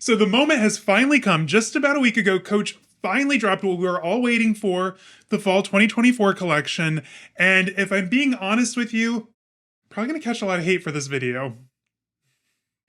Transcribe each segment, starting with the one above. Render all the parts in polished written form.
So the moment has finally come. Just about a week ago, Coach finally dropped what we were all waiting for, the fall 2024 collection. And if I'm being honest with you, probably gonna catch a lot of hate for this video.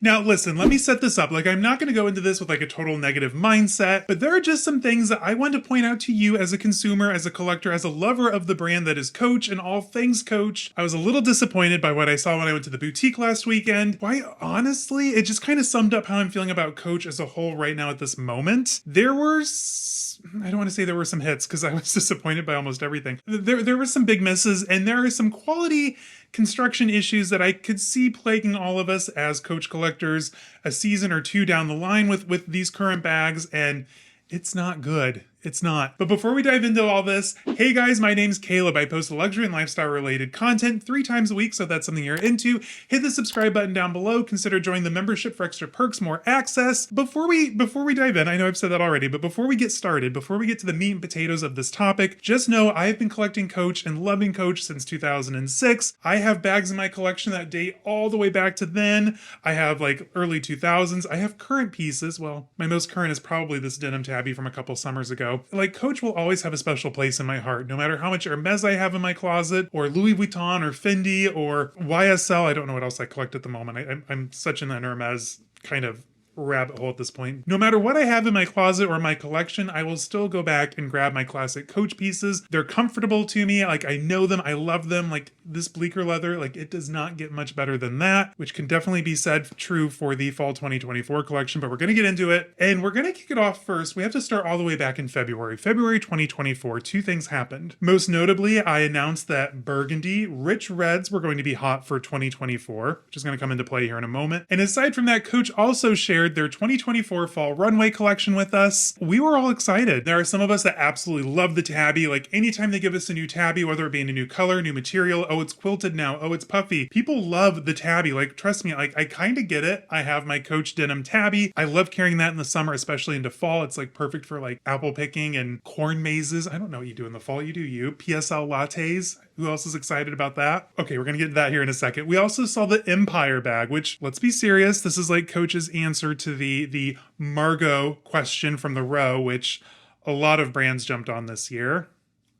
Now, listen, let me set this up. Like, I'm not going to go into this with like a total negative mindset, but there are just some things that I want to point out to you as a consumer, as a collector, as a lover of the brand that is Coach and all things Coach. I was a little disappointed by what I saw when I went to the boutique last weekend. Quite honestly, it just kind of summed up how I'm feeling about Coach as a whole right now at this moment. I don't want to say there were some hits because I was disappointed by almost everything. There were some big misses, and there are some quality construction issues that I could see plaguing all of us as Coach collectors a season or two down the line with these current bags, and it's not good. It's not. But before we dive into all this, hey guys, my name's Caleb. I post luxury and lifestyle related content 3 times a week, so if that's something you're into, hit the subscribe button down below. Consider joining the membership for extra perks, more access. Before we dive in, I know I've said that already, but before we get started, before we get to the meat and potatoes of this topic, just know I've been collecting Coach and loving Coach since 2006. I have bags in my collection that date all the way back to then. I have like early 2000s. I have current pieces. Well, my most current is probably this denim tabby from a couple summers ago. Like, Coach will always have a special place in my heart, no matter how much Hermès I have in my closet, or Louis Vuitton, or Fendi, or YSL. I don't know what else I collect at the moment. I'm such an Hermès kind of rabbit hole at this point. No matter what I have in my closet or my collection, I will still go back and grab my classic Coach pieces. They're comfortable to me. Like, I know them. I love them. Like, this bleaker leather, like, it does not get much better than that, which can definitely be said true for the fall 2024 collection, but we're going to get into it. And we're going to kick it off first. We have to start all the way back in February 2024. 2 things happened. Most notably, I announced that burgundy rich reds were going to be hot for 2024, which is going to come into play here in a moment. And aside from that, Coach also shared their 2024 fall runway collection with us. We were all excited. There are some of us that absolutely love the tabby. Like, anytime they give us a new tabby, whether it be in a new color, new material, oh, it's quilted now, oh, it's puffy. People love the tabby. Like, trust me, like, I kind of get it. I have my Coach denim tabby. I love carrying that in the summer, especially into fall. It's like perfect for like apple picking and corn mazes. I don't know what you do in the fall. You do you. PSL lattes. Who else is excited about that? Okay, we're going to get to that here in a second. We also saw the Empire bag, which, let's be serious, this is like Coach's answer to the Margot question from the row, which a lot of brands jumped on this year.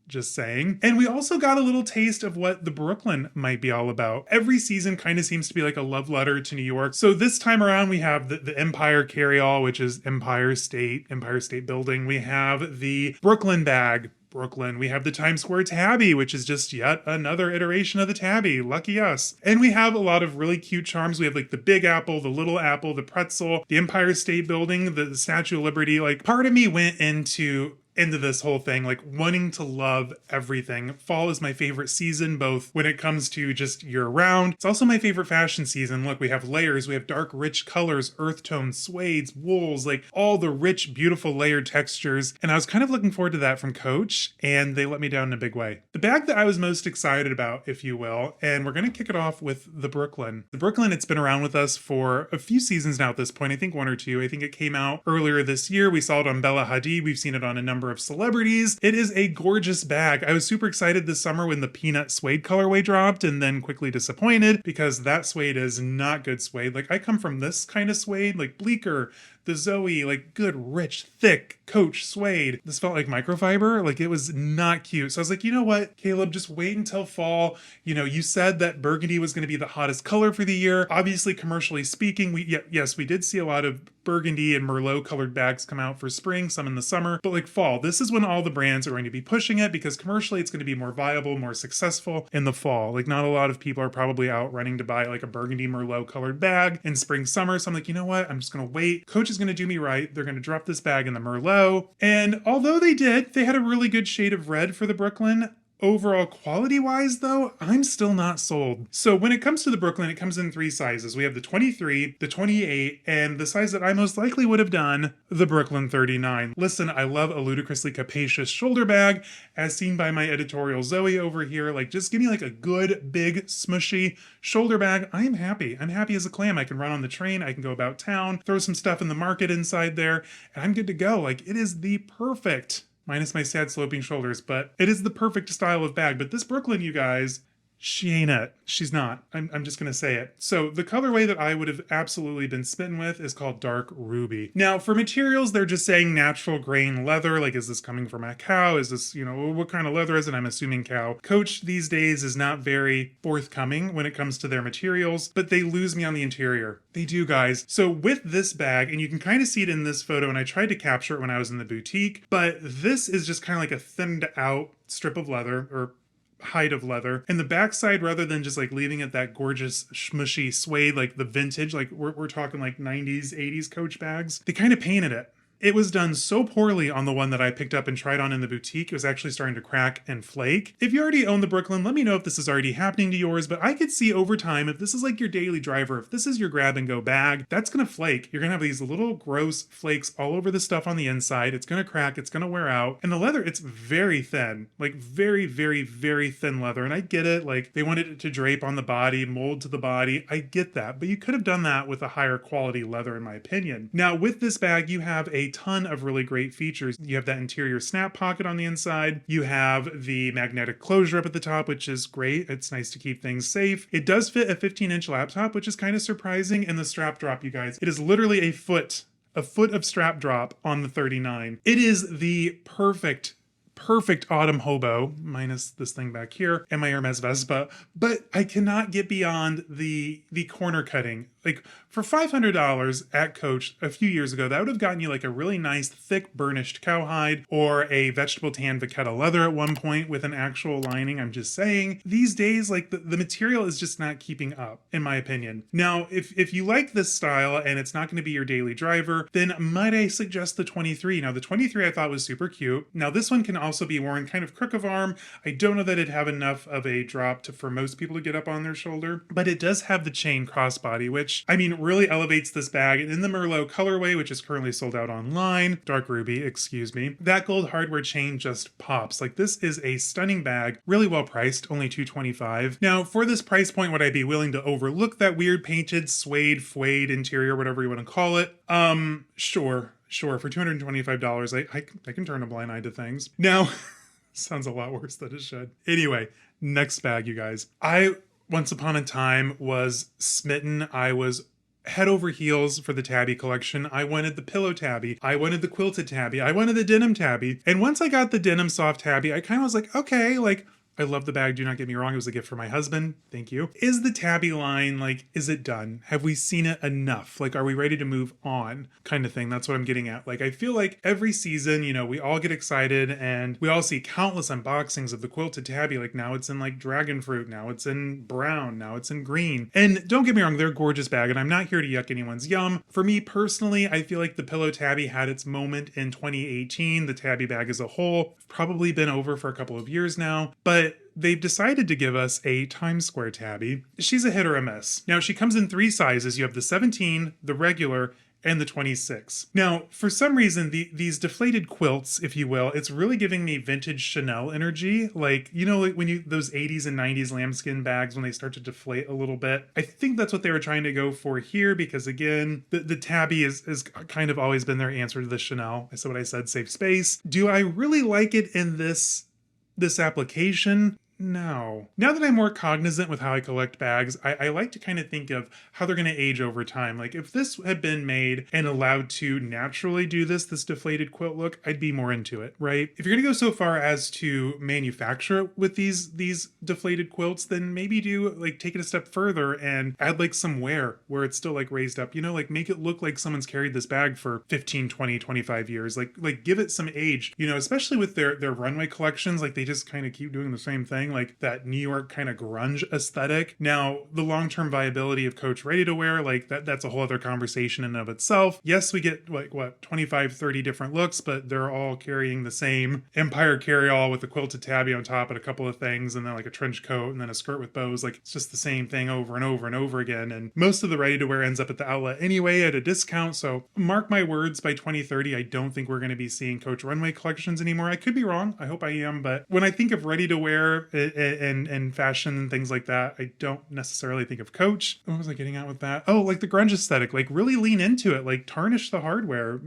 Just saying. And we also got a little taste of what the Brooklyn might be all about. Every season kind of seems to be like a love letter to New York. So this time around, we have the Empire Carryall, which is Empire State Building. We have the Brooklyn bag, Brooklyn. We have the Times Square Tabby, which is just yet another iteration of the Tabby. Lucky us. And we have a lot of really cute charms. We have like the Big Apple, the Little Apple, the Pretzel, the Empire State Building, the Statue of Liberty. Like, part of me went into this whole thing, like, wanting to love everything. Fall is my favorite season, both when it comes to just year round. It's also my favorite fashion season. Look, we have layers, we have dark, rich colors, earth tones, suedes, wools, like all the rich, beautiful layered textures. And I was kind of looking forward to that from Coach, and they let me down in a big way. The bag that I was most excited about, if you will, and we're going to kick it off with the Brooklyn. The Brooklyn, it's been around with us for a few seasons now at this point. I think 1 or 2. I think it came out earlier this year. We saw it on Bella Hadid. We've seen it on a number of celebrities. It is a gorgeous bag. I was super excited this summer when the peanut suede colorway dropped, and then quickly disappointed because that suede is not good suede. Like, I come from this kind of suede, like bleaker, the Zoe, like good, rich, thick Coach suede. This felt like microfiber. Like, it was not cute. So I was like, you know what, Caleb, just wait until fall. You know, you said that burgundy was going to be the hottest color for the year. Obviously, commercially speaking, we did see a lot of burgundy and Merlot colored bags come out for spring, some in the summer, but like fall, this is when all the brands are going to be pushing it because commercially it's going to be more viable, more successful in the fall. Like, not a lot of people are probably out running to buy like a burgundy Merlot colored bag in spring, summer. So I'm like, you know what? I'm just going to wait. Coach is going to do me right. They're going to drop this bag in the Merlot. And although they had a really good shade of red for the Brooklyn. Overall quality-wise, though, I'm still not sold. So when it comes to the Brooklyn, it comes in 3 sizes. We have the 23, the 28, and the size that I most likely would have done, the Brooklyn 39. Listen, I love a ludicrously capacious shoulder bag, as seen by my editorial Zoe over here. Like, just give me like a good, big, smushy shoulder bag. I am happy. I'm happy as a clam. I can run on the train. I can go about town, throw some stuff in the market inside there, and I'm good to go. Like, it is the perfect, minus my sad sloping shoulders, but it is the perfect style of bag. But this Brooklyn, you guys, She ain't it. She's not. I'm just going to say it. So the colorway that I would have absolutely been smitten with is called Dark Ruby. Now for materials, they're just saying natural grain leather. Like, is this coming from a cow? Is this, what kind of leather is it? I'm assuming cow. Coach these days is not very forthcoming when it comes to their materials, but they lose me on the interior. They do, guys. So with this bag, and you can kind of see it in this photo, and I tried to capture it when I was in the boutique, but this is just kind of like a thinned out strip of leather, or hide of leather, and the backside, rather than just like leaving it that gorgeous smushy suede, like the vintage, like we're talking like 90s 80s Coach bags, they kind of painted it. It was done so poorly on the one that I picked up and tried on in the boutique. It was actually starting to crack and flake. If you already own the Brooklyn, let me know if this is already happening to yours, but I could see over time, if this is like your daily driver, if this is your grab and go bag, that's gonna flake. You're gonna have these little gross flakes all over the stuff on the inside. It's gonna crack, it's gonna wear out. And the leather, it's very thin, like very, very, very thin leather. And I get it, like they wanted it to drape on the body, mold to the body. I get that, but you could have done that with a higher quality leather, in my opinion. Now with this bag, you have a ton of really great features. You have that interior snap pocket on the inside. You have the magnetic closure up at the top, which is great. It's nice to keep things safe. It does fit a 15-inch laptop, which is kind of surprising. And the strap drop, you guys, it is literally a foot of strap drop on the 39. It is the perfect autumn hobo, minus this thing back here and my Hermès Vespa, but I cannot get beyond the corner cutting. Like for $500 at Coach a few years ago, that would have gotten you like a really nice thick burnished cowhide or a vegetable tan vachetta leather at one point with an actual lining. I'm just saying, these days, like the material is just not keeping up, in my opinion. Now, if you like this style and it's not going to be your daily driver, then might I suggest the 23. Now the 23 I thought was super cute. Now this one can also be worn kind of crook of arm. I don't know that it'd have enough of a drop for most people to get up on their shoulder, but it does have the chain crossbody, which I mean really elevates this bag. And in the Merlot colorway, which is currently sold out online, Dark Ruby, excuse me, that gold hardware chain just pops. Like, this is a stunning bag, really well priced, only $225. Now for this price point, would I be willing to overlook that weird painted suede flayed interior, whatever you want to call it? Sure, for $225, I can turn a blind eye to things. Now, sounds a lot worse than it should. Anyway, next bag, you guys. I, once upon a time, was smitten. I was head over heels for the tabby collection. I wanted the pillow tabby. I wanted the quilted tabby. I wanted the denim tabby. And once I got the denim soft tabby, I kind of was like, okay, like, I love the bag, do not get me wrong. It was a gift for my husband. Thank you. Is the tabby line, like, is it done? Have we seen it enough? Like, are we ready to move on? Kind of thing. That's what I'm getting at. Like, I feel like every season, we all get excited and we all see countless unboxings of the quilted tabby. Like, now it's in like dragon fruit. Now it's in brown. Now it's in green. And don't get me wrong, they're a gorgeous bag and I'm not here to yuck anyone's yum. For me personally, I feel like the pillow tabby had its moment in 2018. The tabby bag as a whole probably been over for a couple of years now, but they've decided to give us a Times Square tabby. She's a hit or a miss. Now, she comes in 3 sizes. You have the 17, the regular, and the 26. Now, for some reason, these deflated quilts, if you will, it's really giving me vintage Chanel energy. Like, like when those 80s and 90s lambskin bags, when they start to deflate a little bit. I think that's what they were trying to go for here, because again, the tabby is kind of always been their answer to the Chanel. I said what I said, save space. Do I really like it in this application? No. Now that I'm more cognizant with how I collect bags, I like to kind of think of how they're going to age over time. Like, if this had been made and allowed to naturally do this deflated quilt look, I'd be more into it, right? If you're going to go so far as to manufacture it with these deflated quilts, then maybe take it a step further and add like some wear where it's still like raised up, like make it look like someone's carried this bag for 15, 20, 25 years. Like give it some age, especially with their runway collections. Like, they just kind of keep doing the same thing. Like that New York kind of grunge aesthetic. Now, the long-term viability of Coach ready-to-wear, like that's a whole other conversation in and of itself. Yes, we get 25, 30 different looks, but they're all carrying the same Empire Carryall with a quilted tabby on top and a couple of things, and then like a trench coat and then a skirt with bows. Like, it's just the same thing over and over and over again. And most of the ready-to-wear ends up at the outlet anyway at a discount. So mark my words, by 2030, I don't think we're going to be seeing Coach runway collections anymore. I could be wrong. I hope I am. But when I think of ready-to-wear and fashion and things like that, I don't necessarily think of Coach. What was I getting at with that? Oh, like the grunge aesthetic, like really lean into it, like tarnish the hardware,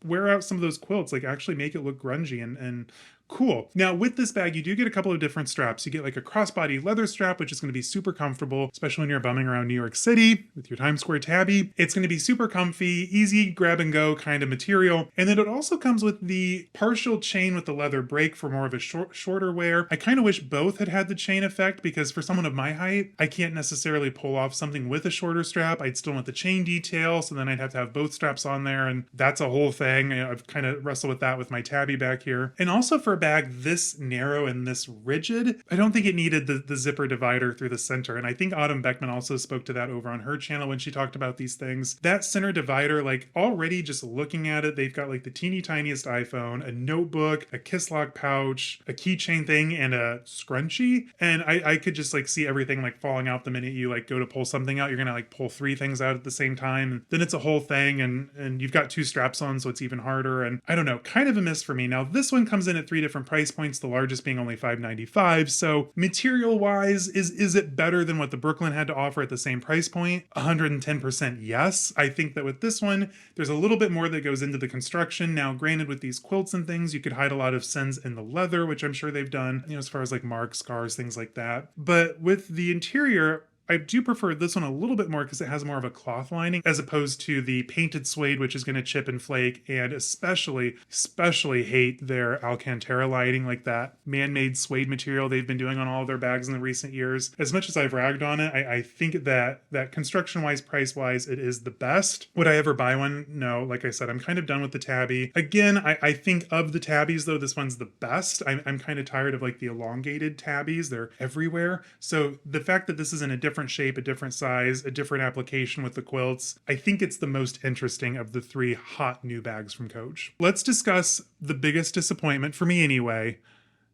wear out some of those quilts, like actually make it look grungy and Cool. Now with this bag, you do get a couple of different straps. You get like a crossbody leather strap, which is going to be super comfortable, especially when you're bumming around New York City with your Times Square Tabby. It's going to be super comfy, easy grab and go kind of material. And then it also comes with the partial chain with the leather break for more of a shorter wear. I kind of wish both had the chain effect, because for someone of my height, I can't necessarily pull off something with a shorter strap. I'd still want the chain detail, so then I'd have to have both straps on there, and that's a whole thing. I've kind of wrestled with that with my Tabby back here. And also for a bag this narrow and this rigid, I don't think it needed the zipper divider through the center. And I think Autumn Beckman also spoke to that over on her channel when she talked about these things. That center divider, like already just looking at it, they've got like the teeny tiniest iPhone, a notebook, a kiss lock pouch, a keychain thing, and a scrunchie. And I could just like see everything like falling out the minute you like go to pull something out. You're gonna like pull 3 things out at the same time, and then it's a whole thing, and you've got 2 straps on, so it's even harder. And I don't know, kind of a miss for me. Now this one comes in at 3 different price points, the largest being only $5.95. So material wise, is it better than what the Brooklyn had to offer at the same price point? 110% yes. I think that with this one, there's a little bit more that goes into the construction. Now granted, with these quilts and things, you could hide a lot of sins in the leather, which I'm sure they've done, as far as like marks, scars, things like that. But with the interior, I do prefer this one a little bit more because it has more of a cloth lining as opposed to the painted suede, which is going to chip and flake, and especially hate their Alcantara lining, like that man-made suede material they've been doing on all of their bags in the recent years. As much as I've ragged on it, I think that construction-wise, price-wise, it is the best. Would I ever buy one? No. Like I said, I'm kind of done with the Tabby. Again, I think of the Tabbies, though, this one's the best. I'm kind of tired of like the elongated Tabbies. They're everywhere. So the fact that this is in a different shape, a different size, a different application with the quilts, I think it's the most interesting of the 3 hot new bags from Coach. Let's discuss the biggest disappointment, for me anyway,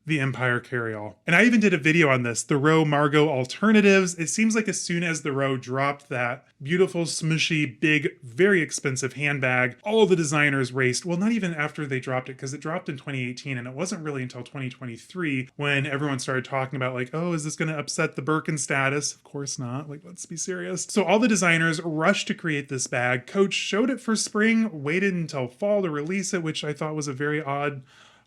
the Empire Carryall. And I even did a video on this, the Row Margot alternatives. It seems like as soon as the Row dropped that beautiful, smushy, big, very expensive handbag, all the designers raced. Well, not even after they dropped it, because it dropped in 2018, and it wasn't really until 2023 when everyone started talking about like, oh, is this going to upset the Birkin status? Of course not. Like, let's be serious. So all the designers rushed to create this bag. Coach showed it for spring, waited until fall to release it, which I thought was a very odd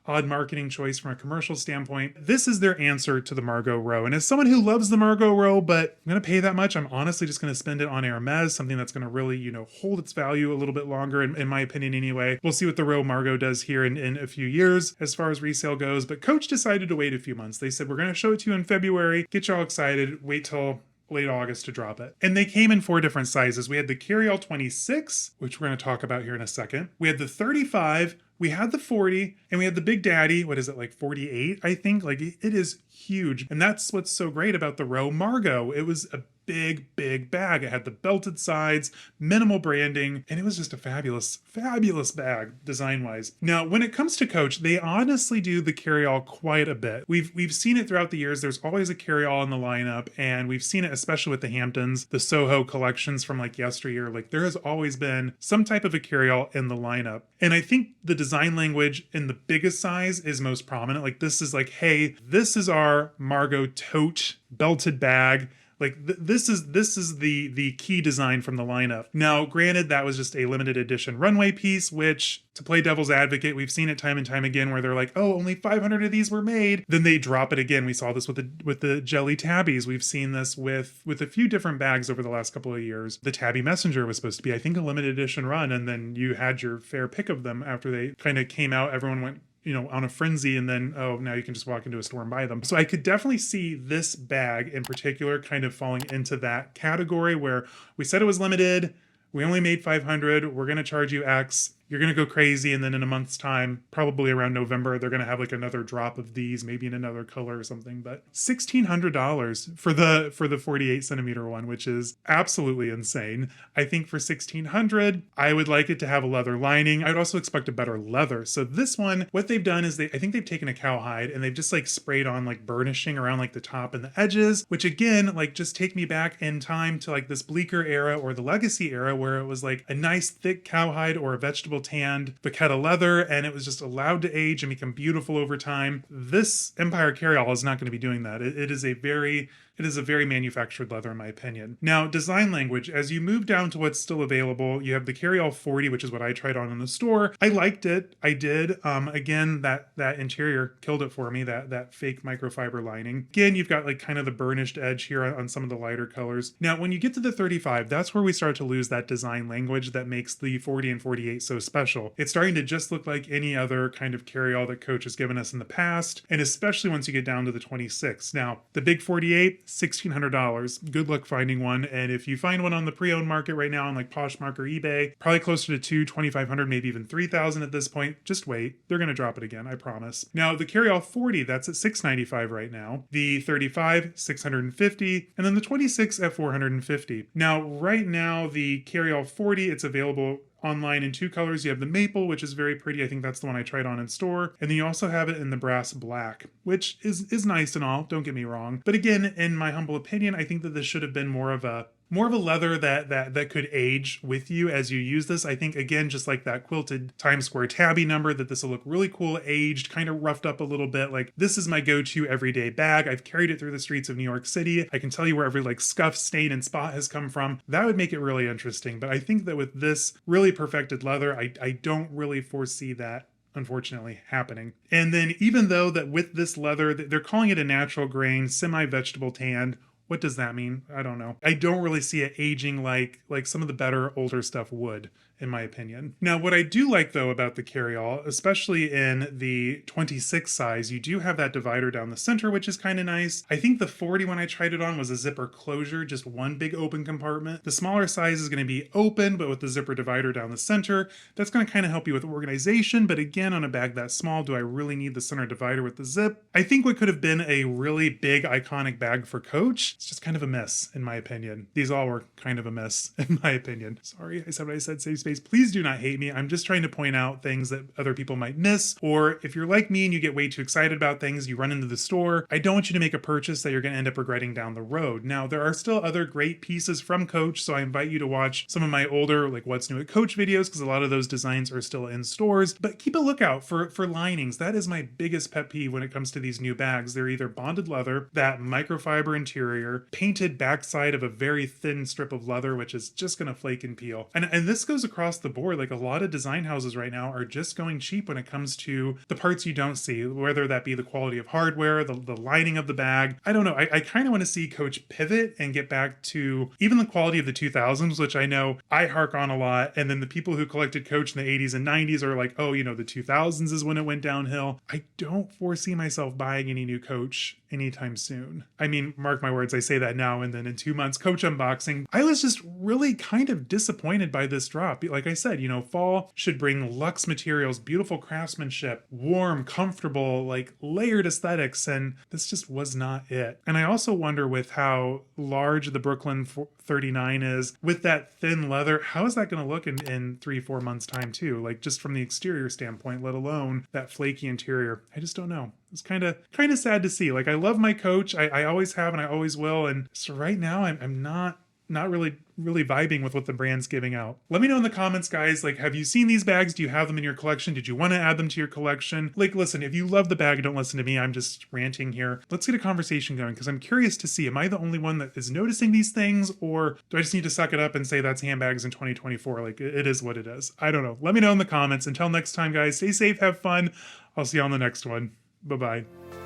marketing choice from a commercial standpoint. This is their answer to the Margot Row. And as someone who loves the Margot Row, but I'm going to pay that much, I'm honestly just going to spend it on Hermès, something that's going to really, hold its value a little bit longer, in my opinion anyway. We'll see what the Row Margot does here in a few years as far as resale goes. But Coach decided to wait a few months. They said, we're going to show it to you in February, get y'all excited, wait till late August to drop it. And they came in 4 different sizes. We had the Carryall 26, which we're going to talk about here in a second. We had the 35, we had the 40, and we had the Big Daddy, what is it, like 48, I think? Like, it is huge. And that's what's so great about the Row Margot. It was a big bag. It had the belted sides, minimal branding, and it was just a fabulous bag design-wise. Now, when it comes to Coach, they honestly do the Carryall quite a bit. We've seen it throughout the years. There's always a Carryall in the lineup, and we've seen it especially with the Hamptons, the Soho collections from like yesteryear. Like, there has always been some type of a Carryall in the lineup. And I think the design language in the biggest size is most prominent. Like, this is like, hey, this is our Margot tote belted bag. Like, this is the key design from the lineup. Now, granted, that was just a limited edition runway piece, which, to play devil's advocate, we've seen it time and time again where they're like, oh, only 500 of these were made. Then they drop it again. We saw this with the Jelly Tabbies. We've seen this with a few different bags over the last couple of years. The Tabby Messenger was supposed to be, I think, a limited edition run, and then you had your fair pick of them after they kind of came out. Everyone went on a frenzy, and then, oh, now you can just walk into a store and buy them. So I could definitely see this bag in particular kind of falling into that category where we said it was limited, we only made 500, we're going to charge you X, you're going to go crazy, and then in a month's time, probably around November, they're going to have like another drop of these, maybe in another color or something. But $1,600 for the 48 centimeter one, which is absolutely insane. I think for $1,600, I would like it to have a leather lining. I'd also expect a better leather. So this one, what they've done is I think they've taken a cowhide and they've just like sprayed on like burnishing around like the top and the edges, which again, like just take me back in time to like this Bleecker era or the Legacy era where it was like a nice thick cowhide or a vegetable tanned Vachetta leather, and it was just allowed to age and become beautiful over time. This Empire Carryall is not going to be doing that. It is a very It is a very manufactured leather in my opinion. Now, design language, as you move down to what's still available, you have the Carryall 40, which is what I tried on in the store. I liked it. I did. Again, that interior killed it for me, that fake microfiber lining. Again, you've got like kind of the burnished edge here on some of the lighter colors. Now, when you get to the 35, that's where we start to lose that design language that makes the 40 and 48 so special. It's starting to just look like any other kind of carryall that Coach has given us in the past, and especially once you get down to the 26. Now, the big 48, $1,600. Good luck finding one, and if you find one on the pre-owned market right now on like Poshmark or eBay, probably closer to $2,500, maybe even $3,000 at this point. Just wait. They're going to drop it again, I promise. Now, the Carryall 40, that's at $695 right now. The 35, $650, and then the 26 at $450. Now, right now, the Carryall 40, it's available online in two colors. You have the maple, which is very pretty. I think that's the one I tried on in store. And then you also have it in the brass black, which is nice and all, don't get me wrong. But again, in my humble opinion, I think that this should have been more of a leather that could age with you as you use this. I think, again, just like that quilted Times Square Tabby number, that this will look really cool, aged, kind of roughed up a little bit. Like, this is my go-to everyday bag. I've carried it through the streets of New York City. I can tell you where every like scuff, stain, and spot has come from. That would make it really interesting. But I think that with this really perfected leather, I don't really foresee that unfortunately happening. And then even though that with this leather, they're calling it a natural grain, semi-vegetable tanned. What does that mean? I don't know. I don't really see it aging like some of the better older stuff would, in my opinion. Now, what I do like though about the Carryall, especially in the 26 size, you do have that divider down the center, which is kind of nice. I think the 40 when I tried it on was a zipper closure, just one big open compartment. The smaller size is going to be open, but with the zipper divider down the center, that's going to kind of help you with organization. But again, on a bag that small, do I really need the center divider with the zip? I think what could have been a really big iconic bag for Coach, it's just kind of a miss, in my opinion. These all were kind of a miss, in my opinion. Sorry, I said what I said, safe space. Please do not hate me. I'm just trying to point out things that other people might miss. Or if you're like me and you get way too excited about things, you run into the store, I don't want you to make a purchase that you're going to end up regretting down the road. Now, there are still other great pieces from Coach, so I invite you to watch some of my older, like What's New at Coach videos, because a lot of those designs are still in stores. But keep a lookout for linings. That is my biggest pet peeve when it comes to these new bags. They're either bonded leather, that microfiber interior, painted backside of a very thin strip of leather, which is just going to flake and peel. And this goes across the board. Like, a lot of design houses right now are just going cheap when it comes to the parts you don't see, whether that be the quality of hardware, the lining of the bag. I don't know. I kind of want to see Coach pivot and get back to even the quality of the 2000s, which I know I hark on a lot. And then the people who collected Coach in the 80s and 90s are like, oh, the 2000s is when it went downhill. I don't foresee myself buying any new Coach anytime soon. I mean, mark my words, I say that now, and then in 2 months, Coach unboxing. I was just really kind of disappointed by this drop. Like I said, fall should bring luxe materials, beautiful craftsmanship, warm, comfortable, like layered aesthetics, and this just was not it. And I also wonder, with how large the Brooklyn 39 is, with that thin leather, how is that going to look in 3-4 months time too? Like, just from the exterior standpoint, let alone that flaky interior. I just don't know. It's kind of sad to see. Like, I love my Coach. I always have and I always will. And so right now I'm not really vibing with what the brand's giving out. Let me know in the comments, guys. Like, have you seen these bags? Do you have them in your collection? Did you want to add them to your collection? Like, listen, if you love the bag, don't listen to me. I'm just ranting here. Let's get a conversation going, because I'm curious to see, am I the only one that is noticing these things, or do I just need to suck it up and say that's handbags in 2024? Like, it is what it is. I don't know. Let me know in the comments. Until next time, guys, stay safe, have fun. I'll see you on the next one. Bye-bye.